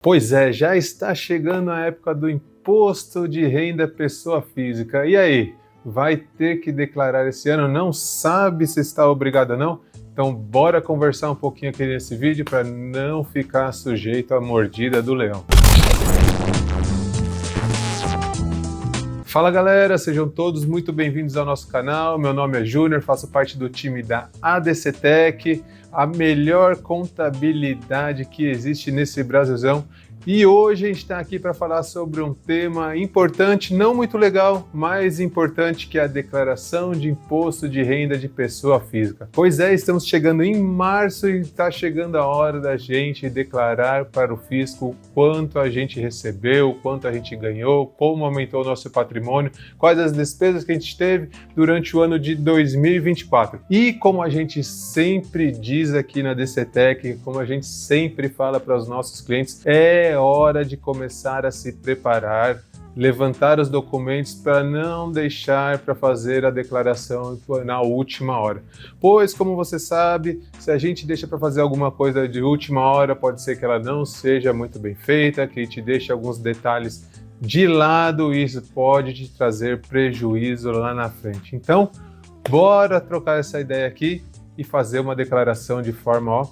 Pois é, já está chegando a época do imposto de renda pessoa física. E aí, vai ter que declarar esse ano? Não sabe se está obrigado ou não? Então bora conversar um pouquinho aqui nesse vídeo para não ficar sujeito à mordida do leão. Fala galera, sejam todos muito bem-vindos ao nosso canal. Meu nome é Júnior, faço parte do time da ADC Tech, a melhor contabilidade que existe nesse Brasilzão. E hoje a gente está aqui para falar sobre um tema importante, não muito legal, mas importante, que é a declaração de imposto de renda de pessoa física. Pois é, estamos chegando em março e está chegando a hora da gente declarar para o fisco quanto a gente recebeu, quanto a gente ganhou, como aumentou o nosso patrimônio, quais as despesas que a gente teve durante o ano de 2024. E como a gente sempre diz aqui na ADC Tech, como a gente sempre fala para os nossos clientes, é hora de começar a se preparar, levantar os documentos para não deixar para fazer a declaração na última hora. Pois, como você sabe, se a gente deixa para fazer alguma coisa de última hora, pode ser que ela não seja muito bem feita, que te deixe alguns detalhes de lado e isso pode te trazer prejuízo lá na frente. Então, bora trocar essa ideia aqui e fazer uma declaração de forma,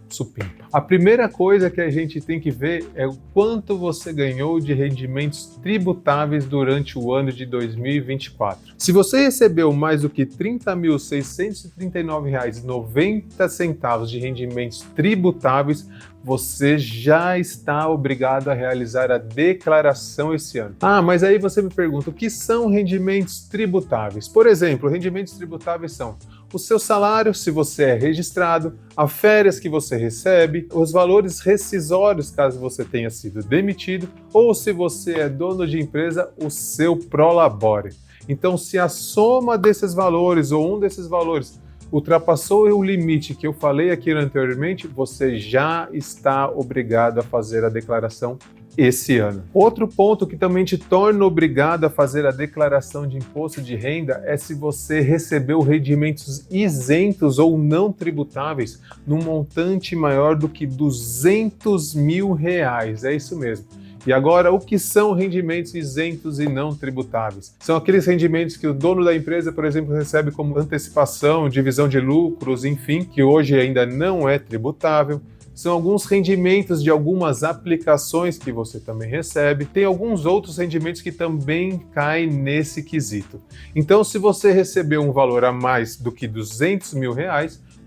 supimpa. A primeira coisa que a gente tem que ver é o quanto você ganhou de rendimentos tributáveis durante o ano de 2024. Se você recebeu mais do que R$ 30.639,90 de rendimentos tributáveis, você já está obrigado a realizar a declaração esse ano. Ah, mas aí você me pergunta, o que são rendimentos tributáveis? Por exemplo, rendimentos tributáveis são o seu salário, se você é registrado, as férias que você recebe, os valores rescisórios caso você tenha sido demitido, ou se você é dono de empresa, o seu prolabore. Então, se a soma desses valores ou um desses valores ultrapassou o limite que eu falei aqui anteriormente, você já está obrigado a fazer a declaração esse ano. Outro ponto que também te torna obrigado a fazer a declaração de imposto de renda é se você recebeu rendimentos isentos ou não tributáveis num montante maior do que R$200 mil. É isso mesmo. E agora, o que são rendimentos isentos e não tributáveis? São aqueles rendimentos que o dono da empresa, por exemplo, recebe como antecipação, divisão de lucros, enfim, que hoje ainda não é tributável. São alguns rendimentos de algumas aplicações que você também recebe. Tem alguns outros rendimentos que também caem nesse quesito. Então, se você recebeu um valor a mais do que R$200 mil,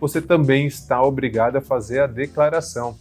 você também está obrigado a fazer a declaração.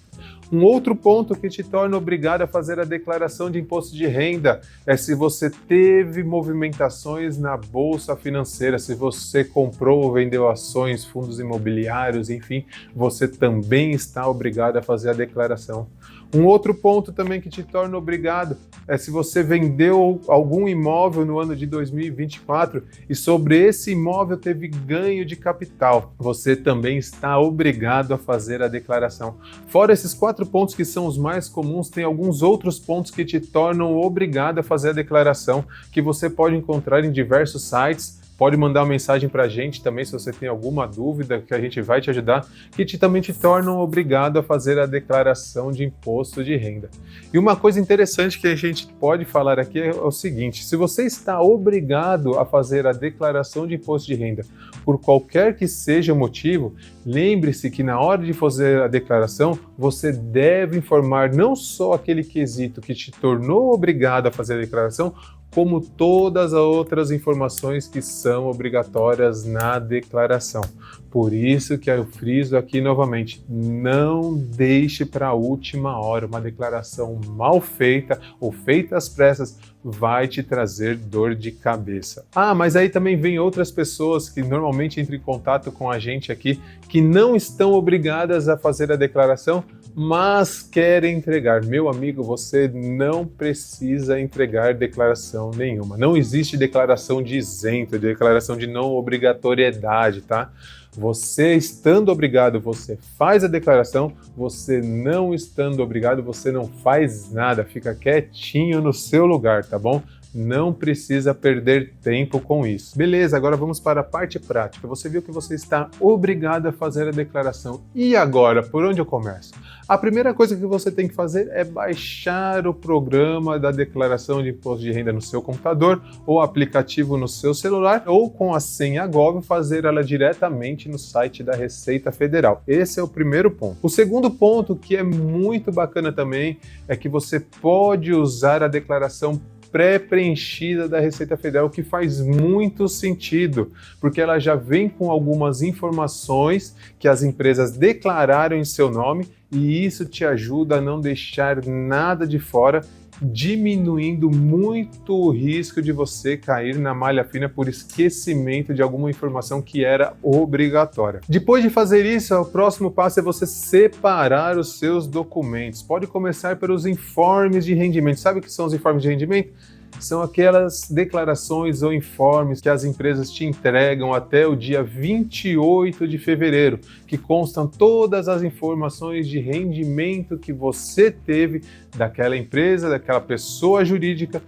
Um outro ponto que te torna obrigado a fazer a declaração de imposto de renda é se você teve movimentações na bolsa financeira, se você comprou ou vendeu ações, fundos imobiliários, enfim, você também está obrigado a fazer a declaração. Um outro ponto também que te torna obrigado é se você vendeu algum imóvel no ano de 2024 e sobre esse imóvel teve ganho de capital, você também está obrigado a fazer a declaração. Fora esses 4 pontos que são os mais comuns, tem alguns outros pontos que te tornam obrigado a fazer a declaração, que você pode encontrar em diversos sites. Pode mandar uma mensagem para a gente também se você tem alguma dúvida, que a gente vai te ajudar, que também te tornam obrigado a fazer a declaração de imposto de renda. E uma coisa interessante que a gente pode falar aqui é o seguinte: se você está obrigado a fazer a declaração de imposto de renda por qualquer que seja o motivo, lembre-se que na hora de fazer a declaração, você deve informar não só aquele quesito que te tornou obrigado a fazer a declaração, como todas as outras informações que são obrigatórias na declaração. Por isso que eu friso aqui novamente, não deixe para a última hora. Uma declaração mal feita ou feita às pressas vai te trazer dor de cabeça. Ah, mas aí também vem outras pessoas que normalmente entram em contato com a gente aqui, que não estão obrigadas a fazer a declaração, mas querem entregar. Meu amigo, você não precisa entregar declaração nenhuma. Não existe declaração de isento, declaração de não obrigatoriedade, tá? Você estando obrigado, você faz a declaração, você não estando obrigado, você não faz nada, fica quietinho no seu lugar, tá bom? Não precisa perder tempo com isso. Beleza, agora vamos para a parte prática. Você viu que você está obrigado a fazer a declaração. E agora, por onde eu começo? A primeira coisa que você tem que fazer é baixar o programa da declaração de imposto de renda no seu computador ou aplicativo no seu celular ou com a senha Gov fazer ela diretamente no site da Receita Federal. Esse é o primeiro ponto. O segundo ponto, que é muito bacana também, é que você pode usar a declaração pré-preenchida da Receita Federal, que faz muito sentido, porque ela já vem com algumas informações que as empresas declararam em seu nome e isso te ajuda a não deixar nada de fora, diminuindo muito o risco de você cair na malha fina por esquecimento de alguma informação que era obrigatória. Depois de fazer isso, o próximo passo é você separar os seus documentos. Pode começar pelos informes de rendimento. Sabe o que são os informes de rendimento? São aquelas declarações ou informes que as empresas te entregam até o dia 28 de fevereiro, que constam todas as informações de rendimento que você teve daquela empresa, daquela pessoa jurídica,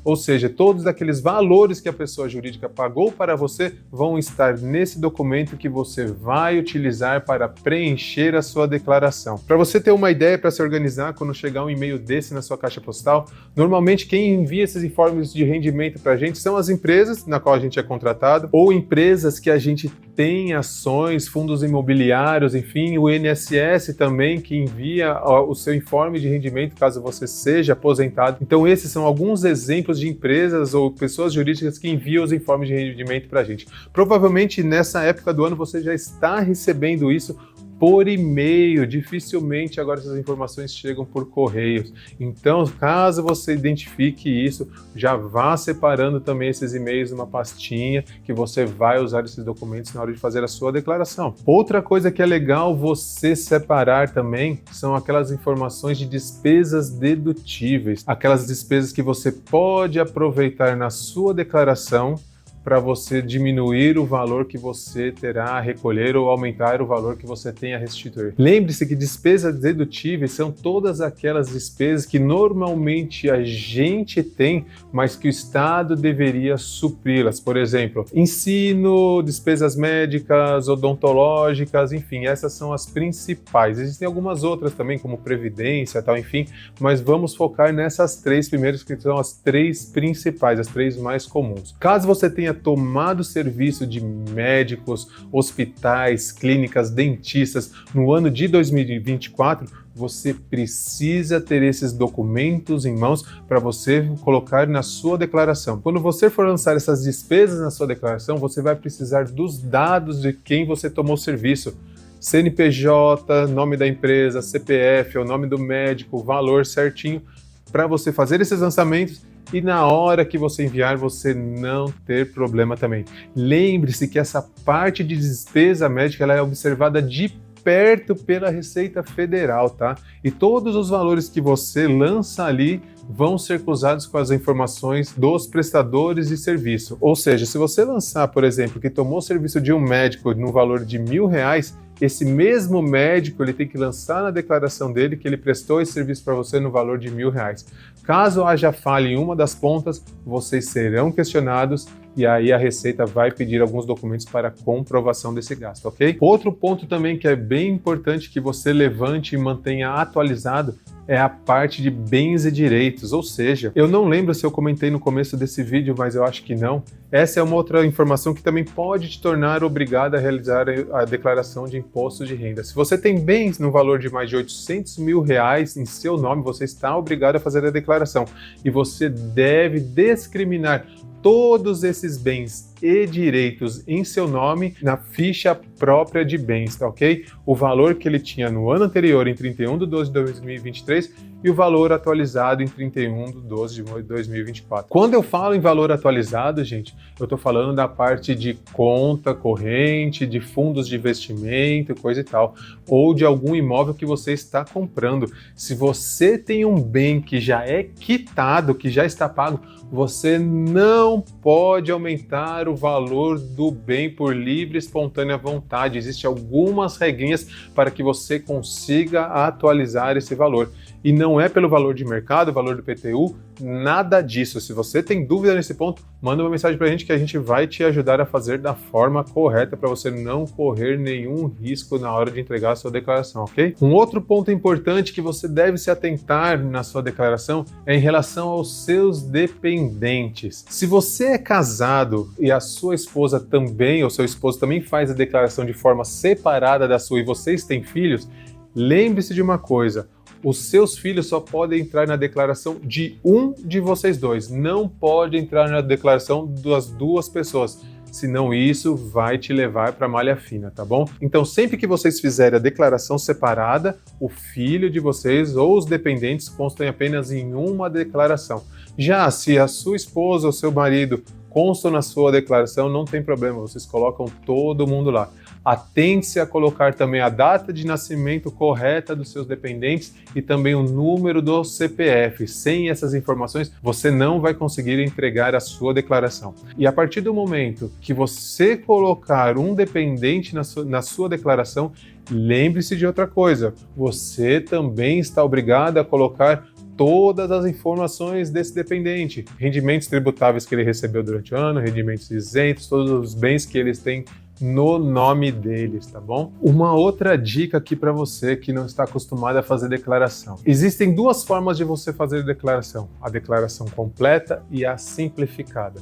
ou seja, todos aqueles valores que a pessoa jurídica pagou para você vão estar nesse documento que você vai utilizar para preencher a sua declaração. Para você ter uma ideia para se organizar quando chegar um e-mail desse na sua caixa postal, normalmente quem envia esses informes de rendimento para a gente são as empresas na qual a gente é contratado ou empresas que a gente tem ações, fundos imobiliários, enfim, o INSS também que envia o seu informe de rendimento caso você seja aposentado. Então esses são alguns exemplos de empresas ou pessoas jurídicas que enviam os informes de rendimento para a gente. Provavelmente nessa época do ano você já está recebendo isso por e-mail, dificilmente agora essas informações chegam por correios. Então, caso você identifique isso, já vá separando também esses e-mails numa pastinha que você vai usar esses documentos na hora de fazer a sua declaração. Outra coisa que é legal você separar também são aquelas informações de despesas dedutíveis, aquelas despesas que você pode aproveitar na sua declaração para você diminuir o valor que você terá a recolher ou aumentar o valor que você tem a restituir. Lembre-se que despesas dedutíveis são todas aquelas despesas que normalmente a gente tem, mas que o Estado deveria supri-las. Por exemplo, ensino, despesas médicas, odontológicas, enfim, essas são as principais. Existem algumas outras também, como previdência, tal, enfim, mas vamos focar nessas três primeiras, que são as três principais, as três mais comuns. Caso você tenha tomado serviço de médicos, hospitais, clínicas, dentistas no ano de 2024, você precisa ter esses documentos em mãos para você colocar na sua declaração. Quando você for lançar essas despesas na sua declaração, você vai precisar dos dados de quem você tomou serviço. CNPJ, nome da empresa, CPF, o nome do médico, o valor certinho, para você fazer esses lançamentos e na hora que você enviar, você não ter problema também. Lembre-se que essa parte de despesa médica ela é observada de perto pela Receita Federal, tá? E todos os valores que você lança ali vão ser cruzados com as informações dos prestadores de serviço. Ou seja, se você lançar, por exemplo, que tomou o serviço de um médico no valor de R$1.000, esse mesmo médico ele tem que lançar na declaração dele que ele prestou esse serviço para você no valor de R$1.000. Caso haja falha em uma das pontas, vocês serão questionados e aí a Receita vai pedir alguns documentos para comprovação desse gasto, ok? Outro ponto também que é bem importante que você levante e mantenha atualizado é a parte de bens e direitos, ou seja, eu não lembro se eu comentei no começo desse vídeo, mas eu acho que não. Essa é uma outra informação que também pode te tornar obrigado a realizar a declaração de imposto de renda. Se você tem bens no valor de mais de R$800 mil em seu nome, você está obrigado a fazer a declaração e você deve discriminar todos esses bens e direitos em seu nome na ficha própria de bens, tá ok? O valor que ele tinha no ano anterior, em 31/12/2023, e o valor atualizado em 31/12/2024. Quando eu falo em valor atualizado, gente, eu tô falando da parte de conta corrente, de fundos de investimento, coisa e tal, ou de algum imóvel que você está comprando. Se você tem um bem que já é quitado, que já está pago, você não pode aumentar o valor do bem por livre e espontânea vontade. Existem algumas regrinhas para que você consiga atualizar esse valor. E não não é pelo valor de mercado, valor do IPTU, nada disso. Se você tem dúvida nesse ponto, manda uma mensagem pra gente que a gente vai te ajudar a fazer da forma correta para você não correr nenhum risco na hora de entregar a sua declaração, ok? Um outro ponto importante que você deve se atentar na sua declaração é em relação aos seus dependentes. Se você é casado e a sua esposa também, ou seu esposo também faz a declaração de forma separada da sua e vocês têm filhos, lembre-se de uma coisa: os seus filhos só podem entrar na declaração de um de vocês dois, não pode entrar na declaração das duas pessoas, senão isso vai te levar para malha fina, tá bom? Então, sempre que vocês fizerem a declaração separada, o filho de vocês ou os dependentes constam apenas em uma declaração. Já se a sua esposa ou seu marido constam na sua declaração, não tem problema, vocês colocam todo mundo lá. Atente-se a colocar também a data de nascimento correta dos seus dependentes e também o número do CPF. Sem essas informações, você não vai conseguir entregar a sua declaração. E a partir do momento que você colocar um dependente na sua declaração, lembre-se de outra coisa: você também está obrigado a colocar todas as informações desse dependente, rendimentos tributáveis que ele recebeu durante o ano, rendimentos isentos, todos os bens que eles têm no nome deles, tá bom? Uma outra dica aqui para você que não está acostumado a fazer declaração. Existem duas formas de você fazer declaração: a declaração completa e a simplificada.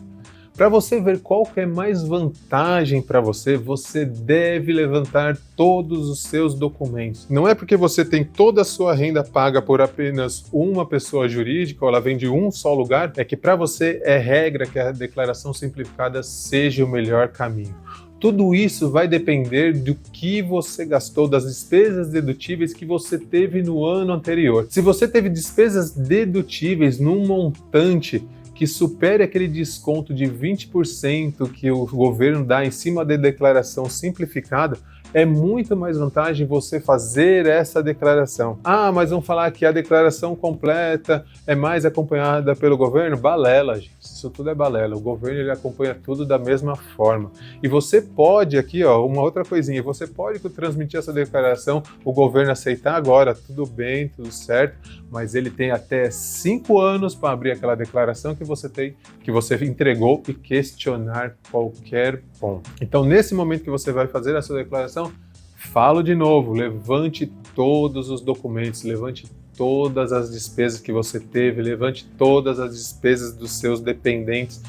Para você ver qual que é mais vantagem para você, você deve levantar todos os seus documentos. Não é porque você tem toda a sua renda paga por apenas uma pessoa jurídica ou ela vem de um só lugar, é que para você é regra que a declaração simplificada seja o melhor caminho. Tudo isso vai depender do que você gastou, das despesas dedutíveis que você teve no ano anterior. Se você teve despesas dedutíveis num montante que supere aquele desconto de 20% que o governo dá em cima da declaração simplificada, é muito mais vantagem você fazer essa declaração. Ah, mas vão falar que a declaração completa é mais acompanhada pelo governo? Balela, gente. Isso tudo é balela. O governo ele acompanha tudo da mesma forma. E você pode aqui, ó, uma outra coisinha, você pode transmitir essa declaração, o governo aceitar agora, tudo bem, tudo certo, mas ele tem até 5 anos para abrir aquela declaração que você entregou e questionar qualquer ponto. Então, nesse momento que você vai fazer a sua declaração, falo de novo, levante todos os documentos, levante todas as despesas que você teve, levante todas as despesas dos seus dependentes,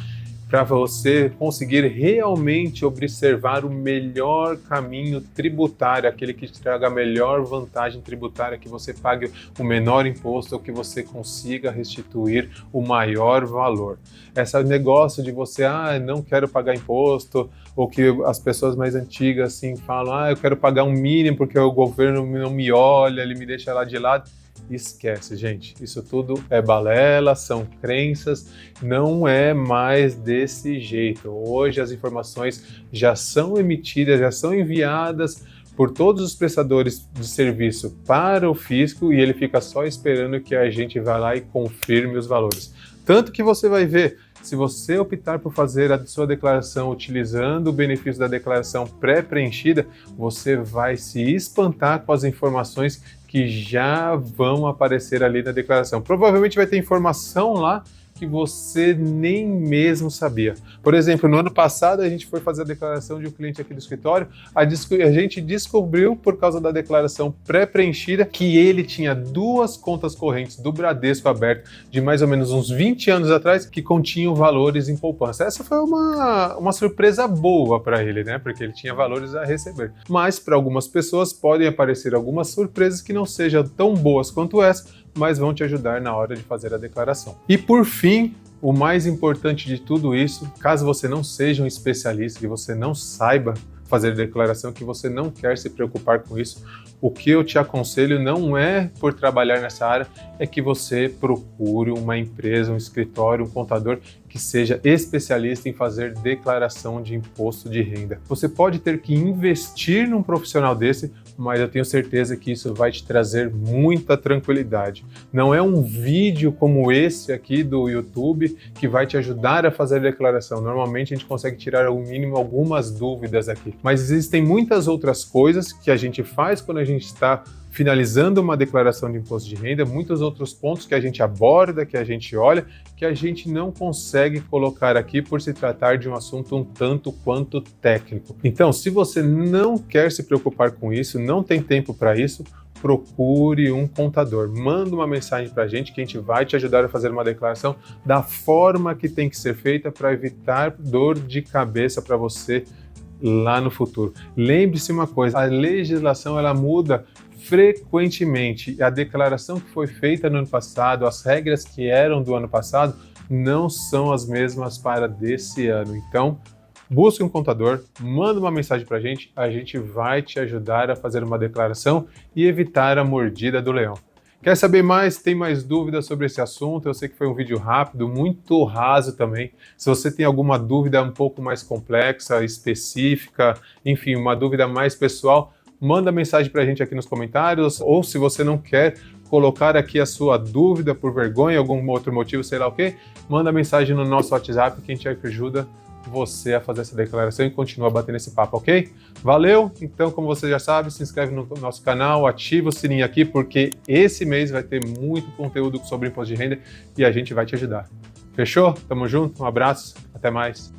para você conseguir realmente observar o melhor caminho tributário, aquele que te traga a melhor vantagem tributária, que você pague o menor imposto ou que você consiga restituir o maior valor. Esse negócio de você, não quero pagar imposto, ou que as pessoas mais antigas assim falam, eu quero pagar um mínimo porque o governo não me olha, ele me deixa lá de lado. Esquece, gente. Isso tudo é balela, são crenças, não é mais desse jeito. Hoje as informações já são emitidas, já são enviadas por todos os prestadores de serviço para o fisco e ele fica só esperando que a gente vá lá e confirme os valores. Tanto que você vai ver, se você optar por fazer a sua declaração utilizando o benefício da declaração pré-preenchida, você vai se espantar com as informações que já vão aparecer ali na declaração. Provavelmente vai ter informação lá que você nem mesmo sabia. Por exemplo, no ano passado a gente foi fazer a declaração de um cliente aqui do escritório, a gente descobriu por causa da declaração pré-preenchida que ele tinha 2 contas correntes do Bradesco abertas de mais ou menos uns 20 anos atrás que continham valores em poupança. Essa foi uma surpresa boa para ele, né? Porque ele tinha valores a receber. Mas para algumas pessoas podem aparecer algumas surpresas que não sejam tão boas quanto essa, mas vão te ajudar na hora de fazer a declaração. E por fim, o mais importante de tudo isso, caso você não seja um especialista, que você não saiba fazer declaração, que você não quer se preocupar com isso, o que eu te aconselho não é por trabalhar nessa área, é que você procure uma empresa, um escritório, um contador que seja especialista em fazer declaração de imposto de renda. Você pode ter que investir num profissional desse, mas eu tenho certeza que isso vai te trazer muita tranquilidade. Não é um vídeo como esse aqui do YouTube que vai te ajudar a fazer a declaração. Normalmente a gente consegue tirar ao mínimo algumas dúvidas aqui, mas existem muitas outras coisas que a gente faz quando a gente está finalizando uma declaração de imposto de renda, muitos outros pontos que a gente aborda, que a gente olha, que a gente não consegue colocar aqui por se tratar de um assunto um tanto quanto técnico. Então, se você não quer se preocupar com isso, não tem tempo para isso, procure um contador. Manda uma mensagem para a gente que a gente vai te ajudar a fazer uma declaração da forma que tem que ser feita para evitar dor de cabeça para você lá no futuro. Lembre-se uma coisa, a legislação ela muda frequentemente. A declaração que foi feita no ano passado, as regras que eram do ano passado, não são as mesmas para desse ano. Então, busque um contador, manda uma mensagem para a gente vai te ajudar a fazer uma declaração e evitar a mordida do leão. Quer saber mais? Tem mais dúvidas sobre esse assunto? Eu sei que foi um vídeo rápido, muito raso também. Se você tem alguma dúvida um pouco mais complexa, específica, enfim, uma dúvida mais pessoal, manda mensagem para a gente aqui nos comentários, ou se você não quer colocar aqui a sua dúvida por vergonha, algum outro motivo, sei lá o que, manda mensagem no nosso WhatsApp que a gente ajuda você a fazer essa declaração e continua batendo esse papo, ok? Valeu? Então, como você já sabe, se inscreve no nosso canal, ativa o sininho aqui, porque esse mês vai ter muito conteúdo sobre imposto de renda e a gente vai te ajudar. Fechou? Tamo junto, um abraço, até mais.